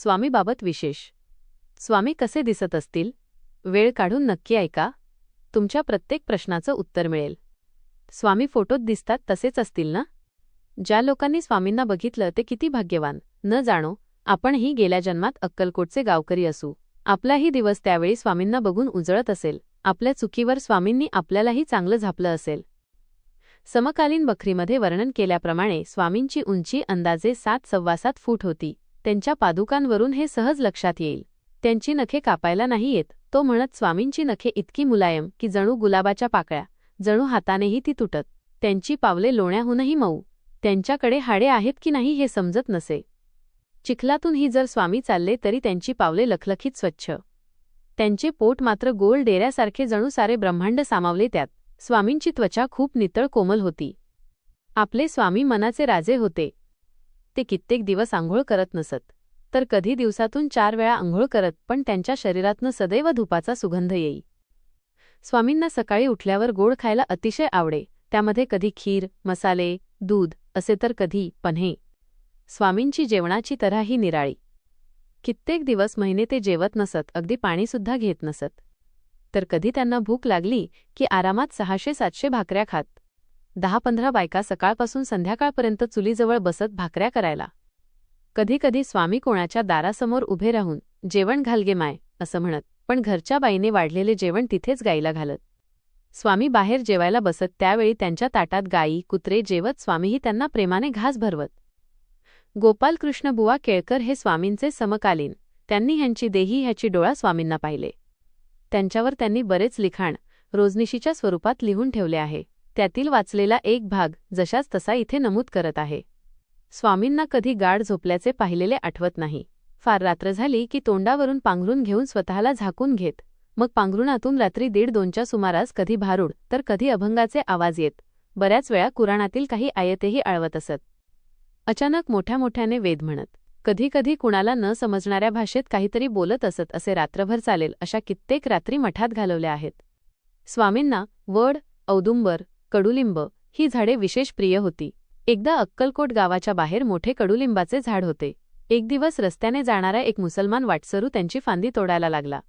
स्वामीबाबत विशेष. स्वामी कसे दिसत असतील? वेळ काढून नक्की ऐका. तुमच्या प्रत्येक प्रश्नाचं उत्तर मिळेल. स्वामी फोटोत दिसतात तसेच असतील ना? ज्या लोकांनी स्वामींना बघितलं ते किती भाग्यवान. न जाणो, आपणही गेल्या जन्मात अक्कलकोटचे गावकरी असू. आपलाही दिवस त्यावेळी स्वामींना बघून उजळत असेल. आपल्या चुकीवर स्वामींनी आपल्यालाही चांगलं झापलं असेल. समकालीन बखरीमध्ये वर्णन केल्याप्रमाणे स्वामींची उंची अंदाजे 7.25 फूट होती. त्यांच्या पादुकांवरून हे सहज लक्षात येईल. त्यांची नखे कापायला नाही येत. तो म्हणत स्वामींची नखे इतकी मुलायम की जणू गुलाबाच्या पाकळ्या, जणू हातानेही ती तुटत. त्यांची पावले लोण्याहूनही मऊ. त्यांच्याकडे हाडे आहेत की नाही हे समजत नसे. चिखलातूनही जर स्वामी चालले तरी त्यांची पावले लखलखीत स्वच्छ. त्यांचे पोट मात्र गोल डेऱ्यासारखे, जणू सारे ब्रह्मांड सामावले त्यात. स्वामींची त्वचा खूप नितळ कोमल होती. आपले स्वामी मनाचे राजे होते. ते कित्येक दिवस आंघोळ करत नसत, तर कधी दिवसातून 4 वेळा आंघोळ करत, पण त्यांच्या शरीरातनं सदैव धुपाचा सुगंध येई. स्वामींना सकाळी उठल्यावर गोड खायला अतिशय आवडे. त्यामध्ये कधी खीर, मसाले, दूध असे, तर कधी पन्हे. स्वामींची जेवणाची तऱ्हाही निराळी. कित्येक दिवस, महिने ते जेवत नसत, अगदी पाणीसुद्धा घेत नसत. तर कधी त्यांना भूक लागली की आरामात 600-700 भाकऱ्या खात. 10-15 बायका सकाळपासून संध्याकाळपर्यंत चुलीजवळ बसत भाकऱ्या करायला. कधी कधी स्वामी कोणाच्या दारासमोर उभे राहून जेवण घाल गे माय असं म्हणत, पण घरच्या बाईने वाढलेले जेवण तिथेच गाईला घालत. स्वामी बाहेर जेवायला बसत त्यावेळी त्यांच्या ताटात गाई, कुत्रे जेवत. स्वामीही त्यांना प्रेमाने घास भरवत. गोपालकृष्णबुवा केळकर हे स्वामींचे समकालीन. त्यांनी ह्यांची देही ह्याची डोळा स्वामींना पाहिले. त्यांच्यावर त्यांनी बरेच लिखाण रोजनिशीच्या स्वरूपात लिहून ठेवले आहे. त्यातील वाचलेला एक भाग जशाच तसा इथे नमूद करत आहे. स्वामींना कधी गाढ झोपल्याचे पाहिलेले आठवत नाही. फार रात्र झाली की तोंडावरून पांघरून घेऊन स्वतःला झाकून घेत. मग पांघरुणातून रात्री 1:30-2च्या सुमारास कधी भारूड तर कधी अभंगाचे आवाज येत. बऱ्याच वेळा कुराणातील काही आयतेही आळवत असत. अचानक मोठ्या मोठ्याने वेद म्हणत. कधी कधी कुणाला न समजणाऱ्या भाषेत काहीतरी बोलत असत. असे रात्रभर चालेल अशा कित्येक रात्री मठात घालवल्या आहेत. स्वामींना वड, औदुंबर, कडुलिंब ही झाडे विशेष प्रिय होती. एकदा अक्कलकोट गावाच्या बाहेर मोठे कडुलिंबाचे झाड होते. एक दिवस रस्त्याने जाणारा एक मुसलमान वाटसरू त्यांची फांदी तोडायला लागला.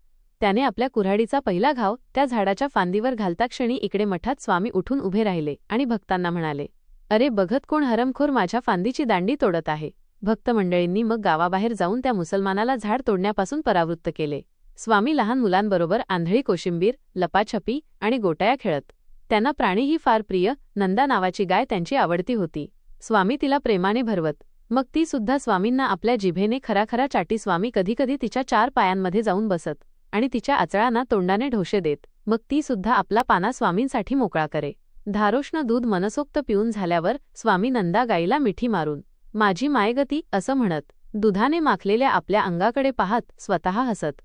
त्याने आपल्या कुऱ्हाडीचा पहिला घाव त्या झाडाच्या फांदीवर घालताक्षणी इकडे मठात स्वामी उठून उभे राहिले आणि भक्तांना म्हणाले, अरे बघत कोण हरमखोर माझ्या फांदीची दांडी तोडत आहे. भक्त मंडळींनी मग गावाबाहेर जाऊन त्या मुसलमानाला झाड तोडण्यापासून परावृत्त केले. स्वामी लहान मुलांबरोबर आंधळी कोशिंबीर, लपाछपी आणि गोट्या खेळत. त्यांना प्राणीही फार प्रिय. नंदा नावाची गाय त्यांची आवडती होती. स्वामी तिला प्रेमाने भरवत. मग ती सुद्धा स्वामींना आपल्या जिभेने खराखरा चाटी. स्वामी कधीकधी तिच्या 4 पायांमध्ये जाऊन बसत आणि तिच्या आचळांना तोंडाने ढोशे देत. मग ती सुद्धा आपला पाना स्वामींसाठी मोकळा करे. धारोष्ण दूध मनसोक्त पिऊन झाल्यावर स्वामी नंदा गाईला मिठी मारून माझी मायगती असं म्हणत, दुधाने माखलेल्या आपल्या अंगाकडे पाहत स्वतः हसत.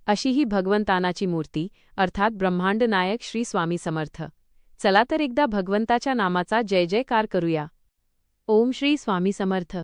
अशी ही भगवंतानाची मूर्ती अर्थात ब्रह्मांड नायक श्री स्वामी समर्थ. चला तर एकदा भगवंताच्या नामाचा जय जयकार करूया. ओम श्री स्वामी समर्थ.